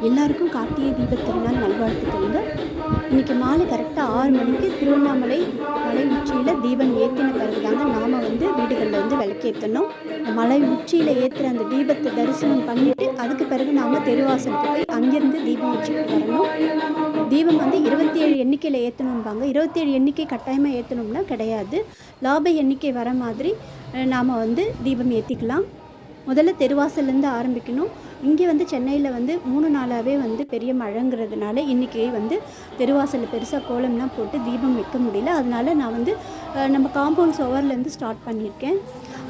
எல்லாருக்கும் கார்த்திகை தீபத் திருநாள் நல்வாழ்த்துக்கள்ங்க. இன்றைக்கி மாலை கரெக்டாக 6 மணிக்கு திருவண்ணாமலை மலை உச்சியில் தீபம் ஏற்றின பிறகு தாங்க நாம் வீடுகளில் விளக்கேற்றணும். மலை உச்சியில் ஏற்றுற அந்த தீபத்தை தரிசனம் பண்ணிவிட்டு அதுக்கு பிறகு நாம் தெருவாசலுக்கு போய் அங்கேருந்து தீபம் வச்சுட்டு வரணும். தீபம் 27 எண்ணிக்கையில் ஏற்றணும்பாங்க. 27 எண்ணிக்கை கட்டாயமாக ஏற்றணும்னா கிடையாது. லாப எண்ணிக்கை வர மாதிரி நாம் தீபம் ஏற்றிக்கலாம். முதல்ல தெருவாசல்லேருந்து ஆரம்பிக்கணும். இங்கே சென்னையில் 3 நாளாகவே பெரிய மழைங்கிறதுனால இன்றைக்கி தெருவாசலில் பெருசாக கோலம்லாம் போட்டு தீபம் வைக்க முடியல. அதனால் நான் நம்ம காம்பவுண்ட் சுவர்லேருந்து ஸ்டார்ட் பண்ணியிருக்கேன்.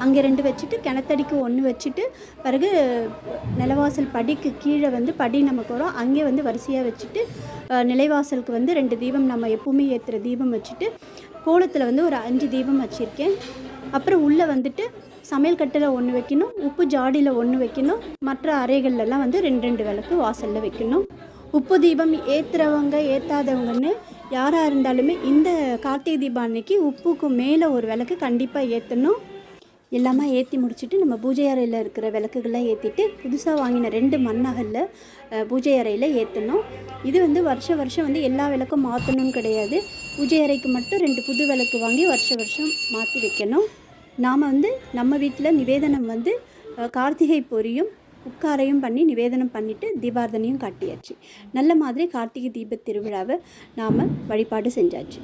அங்கே 2 வச்சுட்டு கிணத்தடிக்கு 1 வச்சுட்டு பிறகு நிலவாசல் படிக்கு கீழே படி நமக்கு வரும். அங்கே வரிசையாக வச்சுட்டு நிலைவாசலுக்கு 2 தீபம் நம்ம எப்பவுமே ஏற்றுற தீபம் வச்சுட்டு கோலத்தில் ஒரு 5 தீபம் வச்சுருக்கேன். அப்புறம் உள்ளே சமையல் கட்டில் 1 வைக்கணும், உப்பு ஜாடியில் 1 வைக்கணும், மற்ற அறைகள்லாம் 2 விளக்கு வாசலில் வைக்கணும். உப்பு தீபம் ஏற்றுறவங்க ஏற்றாதவங்கன்னு யாராக இருந்தாலுமே இந்த கார்த்திகை தீபம் அன்னைக்கு உப்புக்கு மேலே ஒரு விளக்கு கண்டிப்பாக ஏற்றணும். எல்லாமே ஏற்றி முடிச்சுட்டு நம்ம பூஜை அறையில் இருக்கிற விளக்குகள்லாம் ஏற்றிட்டு புதுசாக வாங்கின 2 மண்ணகலில் பூஜை அறையில் ஏற்றணும். இது வருஷம் எல்லா விளக்கும் மாற்றணும்னு கிடையாது. பூஜை அறைக்கு மட்டும் 2 புது விளக்கு வாங்கி வருஷம் மாற்றி வைக்கணும். நாம் நம்ம வீட்டில் நிவேதனம் கார்த்திகை பொரியும் உட்காரையும் பண்ணி நிவேதனம் பண்ணிவிட்டு தீபாரதனையும் காட்டியாச்சு. நல்ல மாதிரி கார்த்திகை தீபத் திருவிழாவை நாம் வழிபாடு செஞ்சாச்சு.